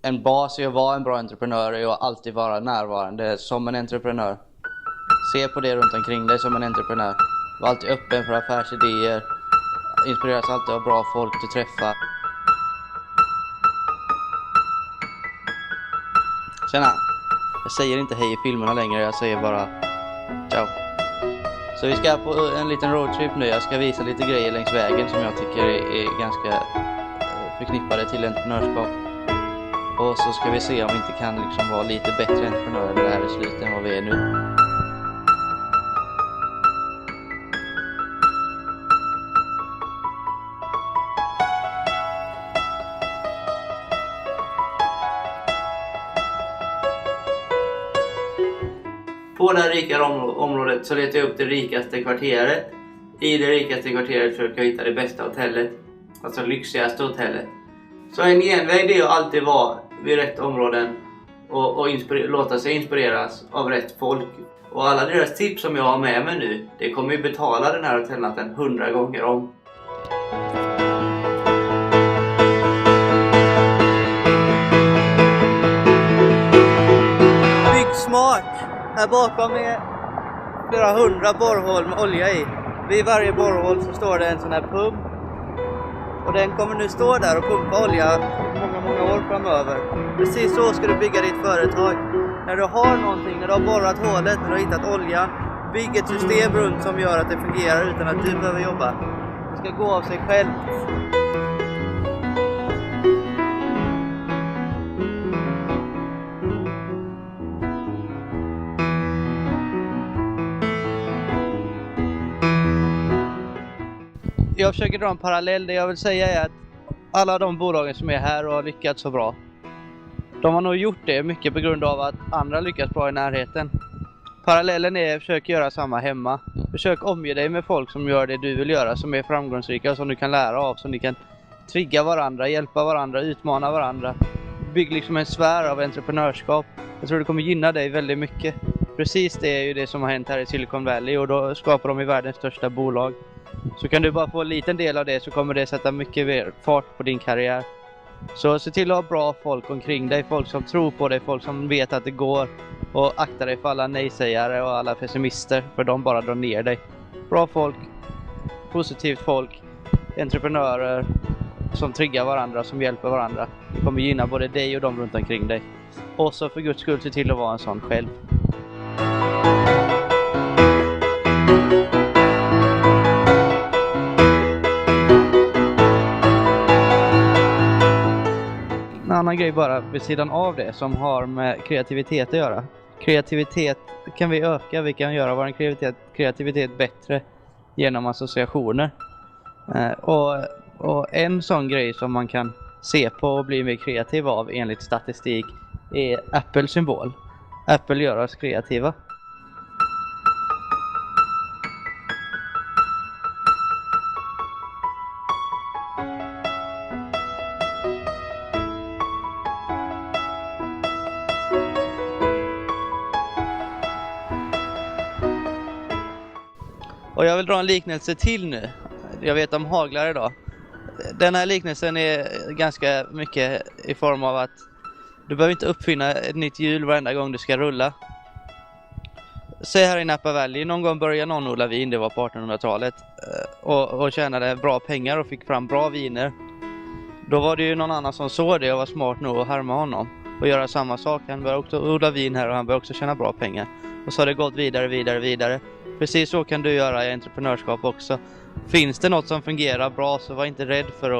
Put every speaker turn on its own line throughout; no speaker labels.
en bas i att vara en bra entreprenör är att alltid vara närvarande som en entreprenör. Se på det runt omkring dig som en entreprenör. Var alltid öppen för affärsidéer. Inspireras alltid av bra folk du träffar. Tjena! Jag säger inte hej i filmerna längre, jag säger bara ciao. Så vi ska på en liten roadtrip nu. Jag ska visa lite grejer längs vägen som jag tycker är ganska förknippade till entreprenörskap. Och så ska vi se om vi inte kan liksom vara lite bättre entreprenörer när det här är slut än vad vi är nu. På det här rika området så letar jag upp det rikaste kvarteret. I det rikaste kvarteret försöker jag hitta det bästa hotellet. Alltså lyxigaste hotellet. Så en genväg är att alltid vara vid rätt områden. Och låta sig inspireras av rätt folk. Och alla deras tips som jag har med mig nu, det kommer ju betala den här hotellnatten 100 gånger om. Bygg smart! Här bakom är flera 100 borrhål med olja i. Vid varje borrhål så står det en sån här pump. Och den kommer nu stå där och pumpa olja många år framöver. Precis så ska du bygga ditt företag. När du har någonting, när du har borrat hålet, när du har hittat olja, bygg ett system runt som gör att det fungerar utan att du behöver jobba. Det ska gå av sig själv. Jag försöker dra en parallell. Det jag vill säga är att alla de bolagen som är här och har lyckats så bra, de har nog gjort det mycket på grund av att andra lyckats bra i närheten. Parallellen är att försöka göra samma hemma. Försök omge dig med folk som gör det du vill göra, som är framgångsrika, som du kan lära av, som ni kan trigga varandra, hjälpa varandra, utmana varandra. Bygg liksom en sfär av entreprenörskap. Jag tror det kommer gynna dig väldigt mycket. Precis det är ju det som har hänt här i Silicon Valley, och då skapar de i världens största bolag. Så kan du bara få en liten del av det, så kommer det sätta mycket mer fart på din karriär. Så se till att ha bra folk omkring dig, folk som tror på dig, folk som vet att det går. Och akta dig för alla nejsägare och alla pessimister, för de bara drar ner dig. Bra folk, positivt folk, entreprenörer som triggar varandra, som hjälper varandra. Det kommer gynna både dig och de runt omkring dig. Och så för Guds skull, se till att vara en sån själv. En annan grej bara vid sidan av det som har med kreativitet att göra. Kreativitet kan vi öka, vi kan göra vår kreativitet bättre genom associationer. Och en sån grej som man kan se på och bli mer kreativ av enligt statistik är Apples symbol. Apple gör oss kreativa. Och jag vill dra en liknelse till nu. Jag vet om haglar idag. Den här liknelsen är ganska mycket i form av att du behöver inte uppfinna ett nytt hjul varenda gång du ska rulla. Säg här i Napa Valley, någon gång började någon odla vin, det var på 1800-talet. Och tjänade bra pengar och fick fram bra viner. Då var det ju någon annan som såg det och var smart nog att härma honom. Och göra samma sak. Han började också odla vin här och han började också tjäna bra pengar. Och så har det gått vidare. Precis så kan du göra i entreprenörskap också. Finns det något som fungerar bra, så var inte rädd för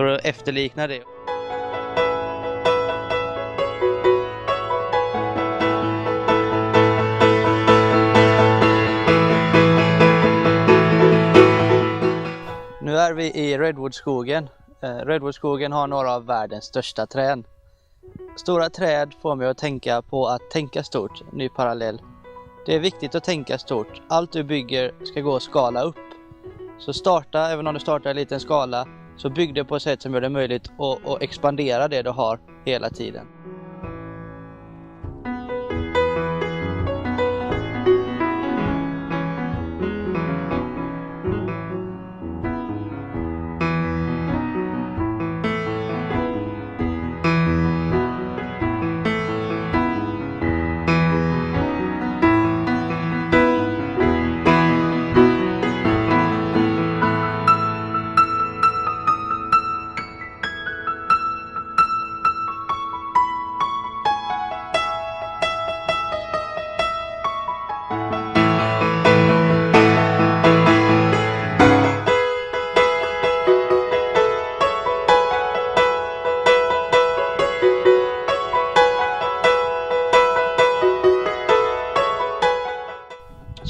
att efterlikna det. Nu är vi i Redwoodskogen. Redwoodskogen har några av världens största träd. Stora träd får mig att tänka på att tänka stort, ny parallell. Det är viktigt att tänka stort. Allt du bygger ska gå att skala upp. Så starta, även om du startar i liten skala, så bygg det på ett sätt som gör det möjligt att expandera det du har hela tiden.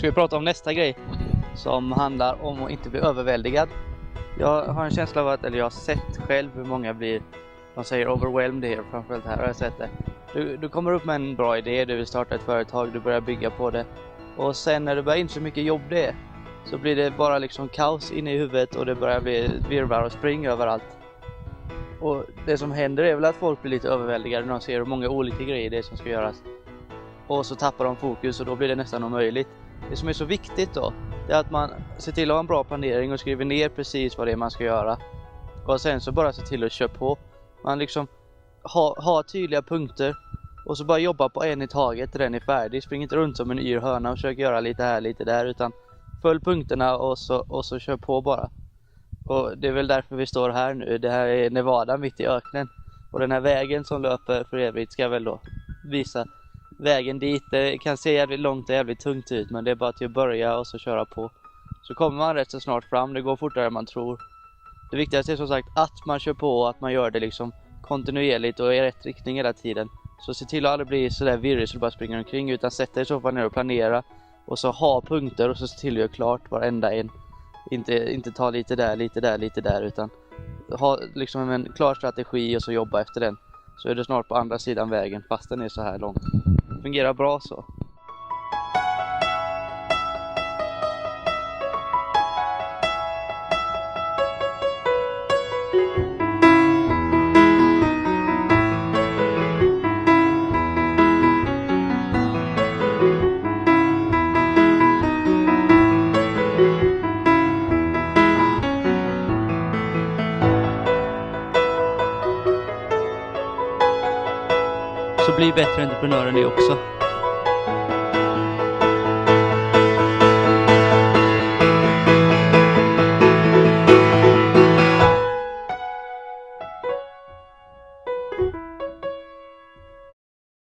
ska vi prata om nästa grej som handlar om att inte bli överväldigad. Jag har en känsla av att, eller jag har sett själv hur många blir, de säger overwhelmed here, framförallt här har jag sett det. Du kommer upp med en bra idé, du vill starta ett företag, du börjar bygga på det. Och sen när du börjar inse hur mycket jobb det är, så blir det bara liksom kaos inne i huvudet och det börjar bli virvlar och spring överallt. Och det som händer är väl att folk blir lite överväldigade när de ser hur många olika grejer det är som ska göras. Och så tappar de fokus och då blir det nästan omöjligt. Det som är så viktigt då, det är att man ser till att ha en bra planering och skriver ner precis vad det är man ska göra. Och sen så bara se till att köra på. Man liksom har tydliga punkter och så bara jobba på en i taget till den är färdig. Spring inte runt som en yr höna och försök göra lite här, lite där, utan följ punkterna och så kör på bara. Och det är väl därför vi står här nu. Det här är Nevada mitt i öknen. Och den här vägen som löper för evigt ska väl då visa vägen dit. Det kan se jävligt långt och jävligt tungt ut, men det är bara till att börja och så köra på. Så kommer man rätt så snart fram, det går fortare än man tror. Det viktigaste är som sagt att man kör på och att man gör det liksom kontinuerligt och i rätt riktning hela tiden. Så se till att aldrig bli sådär virrig så du bara springer omkring, utan sätt dig i så fall ner och planera. Och så ha punkter och så se till att göra klart varenda en. Inte ta lite där, utan ha liksom en klar strategi och så jobba efter den. Så är du snart på andra sidan vägen fast den är så här lång. Det fungerar bra så. Så bli bättre entreprenörer ni också.